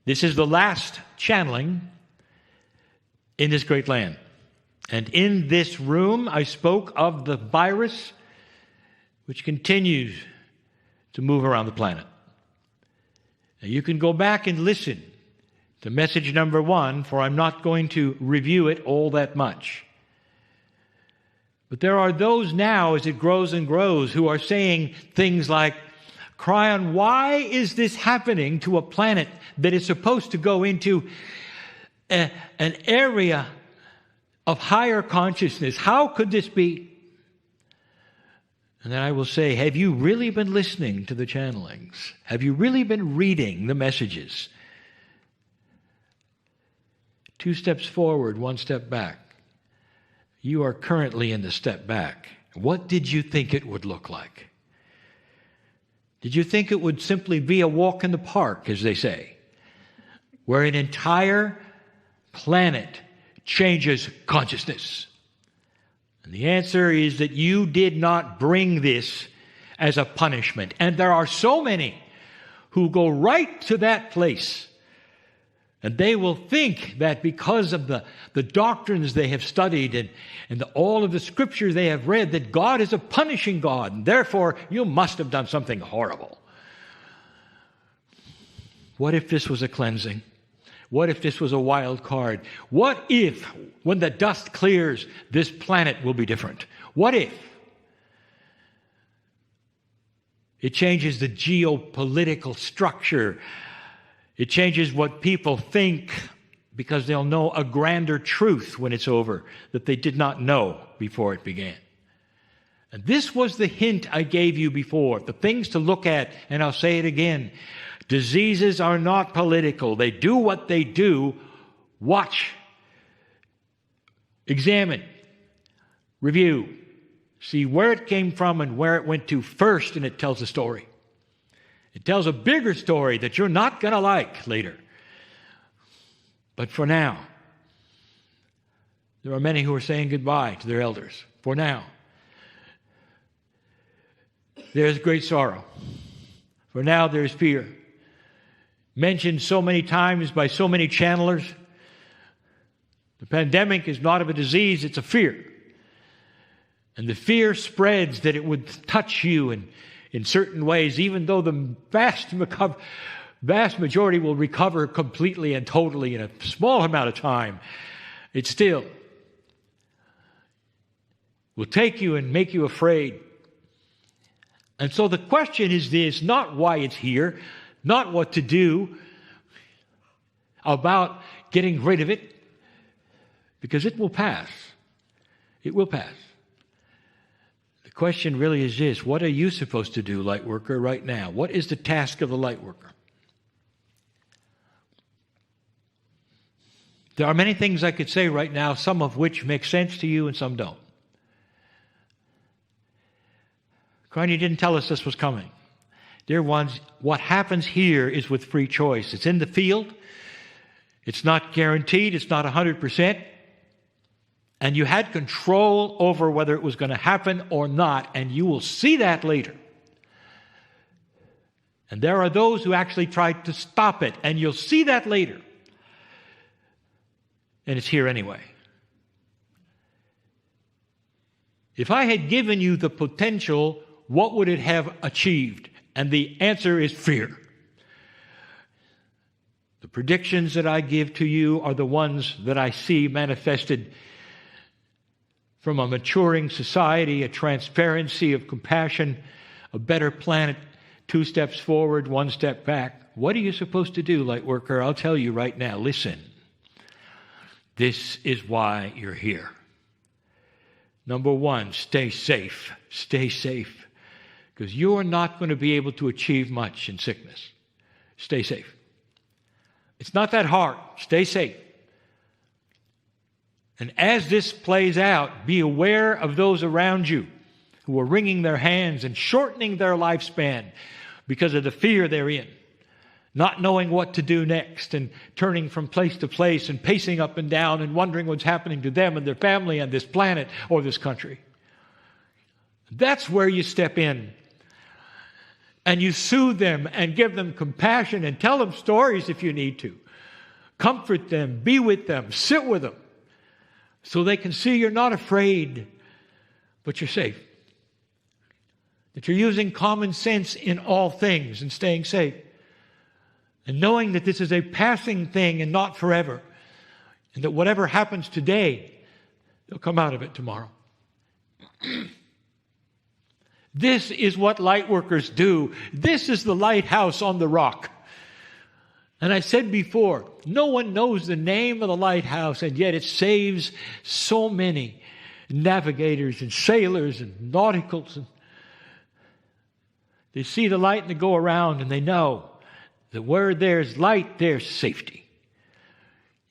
This is the last channeling in this great land. And in this room, I spoke of the virus which continues to move around the planet. Now, you can go back and listen to message number 1, for I'm not going to review it all that much. But there are those now, as it grows and grows, who are saying things like, Kryon, why is this happening to a planet that is supposed to go into an area of higher consciousness? How could this be? And then I will say, have you really been listening to the channelings? Have you really been reading the messages? 2 steps forward, 1 step back. You are currently in the step back. What did you think it would look like? Did you think it would simply be a walk in the park, as they say, where an entire planet changes consciousness? And the answer is that you did not bring this as a punishment. And there are so many who go right to that place. And they will think that because of the doctrines they have studied and all of the scriptures they have read, that God is a punishing God, and therefore you must have done something horrible. What if this was a cleansing? What if this was a wild card? What if, when the dust clears, this planet will be different? What if it changes the geopolitical structure? It changes what people think, because they'll know a grander truth when it's over that they did not know before it began. And this was the hint I gave you before, the things to look at, and I'll say it again. Diseases are not political. They do what they do. Watch, examine, review, see where it came from and where it went to first, and it tells a story. It tells a bigger story that you're not going to like later. But for now, there are many who are saying goodbye to their elders. For now, there's great sorrow. For now, there's fear. Mentioned so many times by so many channelers, the pandemic is not of a disease, it's a fear. And the fear spreads that it would touch you in certain ways, even though the vast majority will recover completely and totally in a small amount of time. It still will take you and make you afraid. And so the question is this, not why it's here, not what to do about getting rid of it, because it will pass. It will pass. The question really is this, what are you supposed to do, light worker, right now? What is the task of the light worker? There are many things I could say right now, some of which make sense to you and some don't. Kryon, you didn't tell us this was coming. Dear ones, what happens here is with free choice. It's in the field. It's not guaranteed. It's not 100%. And you had control over whether it was going to happen or not, and you will see that later. And there are those who actually tried to stop it, and you'll see that later. And it's here anyway. If I had given you the potential, what would it have achieved? And the answer is fear. The predictions that I give to you are the ones that I see manifested from a maturing society, a transparency of compassion, a better planet, 2 steps forward, 1 step back. What are you supposed to do, light worker? I'll tell you right now. Listen. This is why you're here. Number 1, stay safe. Stay safe. Because you are not going to be able to achieve much in sickness. Stay safe. It's not that hard. Stay safe. And as this plays out, be aware of those around you who are wringing their hands and shortening their lifespan because of the fear they're in, not knowing what to do next and turning from place to place and pacing up and down and wondering what's happening to them and their family and this planet or this country. That's where you step in and you soothe them and give them compassion and tell them stories if you need to. Comfort them, be with them, sit with them, so they can see you're not afraid, but you're safe. That you're using common sense in all things and staying safe. And knowing that this is a passing thing and not forever. And that whatever happens today, they'll come out of it tomorrow. This is what light workers do. This is the lighthouse on the rock. And I said before, no one knows the name of the lighthouse, and yet it saves so many navigators and sailors and nauticals. And they see the light and they go around and they know that where there's light, there's safety.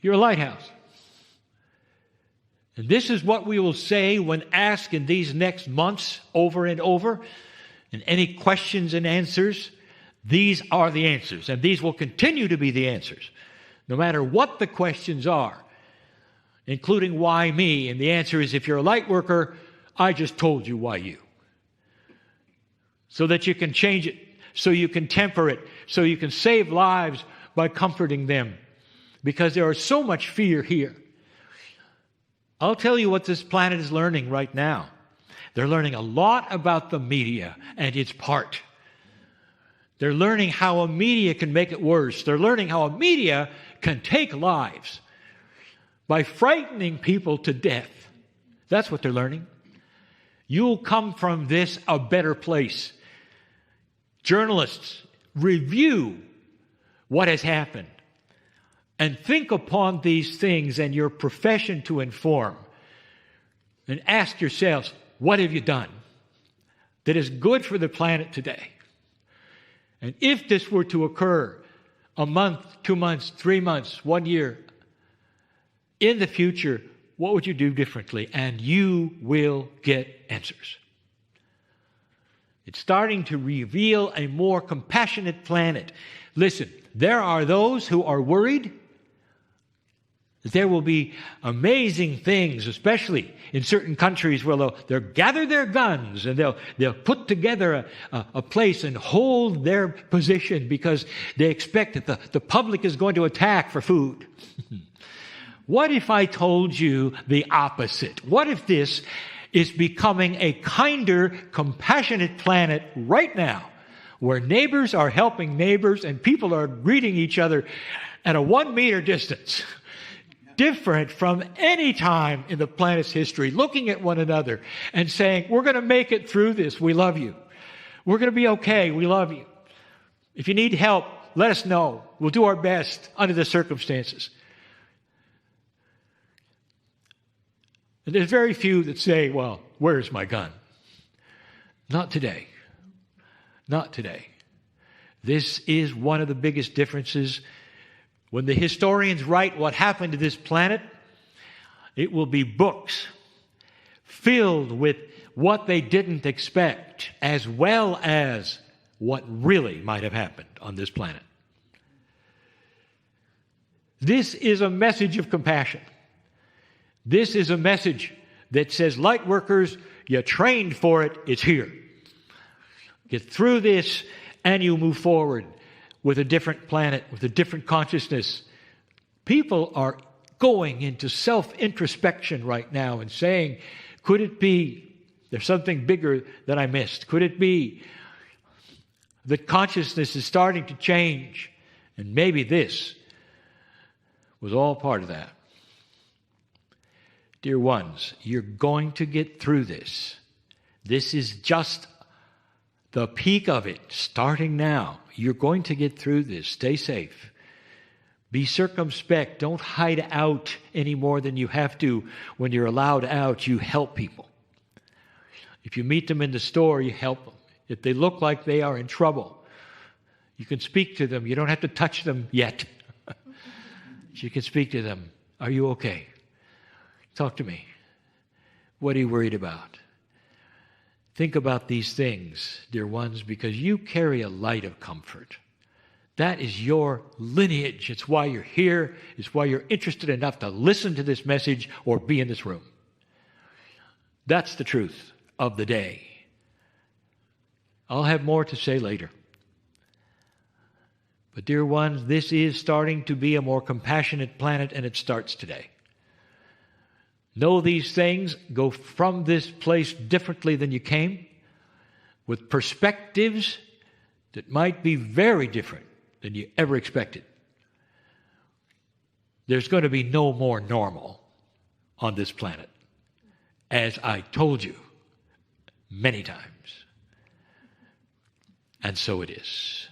You're a lighthouse. And this is what we will say when asked in these next months over and over. And any questions and answers, these are the answers. And these will continue to be the answers, no matter what the questions are, including why me. And the answer is, if you're a light worker, I just told you why you. So that you can change it, so you can temper it, so you can save lives by comforting them. Because there is so much fear here. I'll tell you what this planet is learning right now. They're learning a lot about the media and its part. They're learning how a media can make it worse. They're learning how a media can take lives by frightening people to death. That's what they're learning. You'll come from this a better place. Journalists, review what has happened and think upon these things and your profession to inform. And ask yourselves, what have you done that is good for the planet today? And if this were to occur a month, 2 months, 3 months, 1 year, in the future, what would you do differently? And you will get answers. It's starting to reveal a more compassionate planet. Listen, there are those who are worried that there will be amazing things, especially in certain countries where they'll gather their guns and they'll put together a place and hold their position because they expect that the public is going to attack for food. What if I told you the opposite? What if this is becoming a kinder, compassionate planet right now, where neighbors are helping neighbors and people are greeting each other at a 1 meter distance? Different from any time in the planet's history, looking at one another and saying, we're going to make it through this. We love you. We're going to be okay. We love you. If you need help, let us know. We'll do our best under the circumstances. And there's very few that say, well, where's my gun? Not today. Not today. This is one of the biggest differences. When the historians write what happened to this planet, it will be books filled with what they didn't expect, as well as what really might have happened on this planet. This is a message of compassion. This is a message that says, light workers, you trained for it, it's here. Get through this and you move forward with a different planet, with a different consciousness. People are going into self-introspection right now and saying, could it be there's something bigger that I missed? Could it be that consciousness is starting to change? And maybe this was all part of that. Dear ones, you're going to get through this. This is just the peak of it, starting now. You're going to get through this. Stay safe. Be circumspect. Don't hide out any more than you have to. When you're allowed out, you help people. If you meet them in the store, you help them. If they look like they are in trouble, you can speak to them. You don't have to touch them yet. You can speak to them. Are you okay? Talk to me. What are you worried about? Think about these things, dear ones, because you carry a light of comfort. That is your lineage. It's why you're here. It's why you're interested enough to listen to this message or be in this room. That's the truth of the day. I'll have more to say later. But dear ones, this is starting to be a more compassionate planet, and it starts today. Know these things. Go from this place differently than you came, with perspectives that might be very different than you ever expected. There's going to be no more normal on this planet, as I told you many times. And so it is.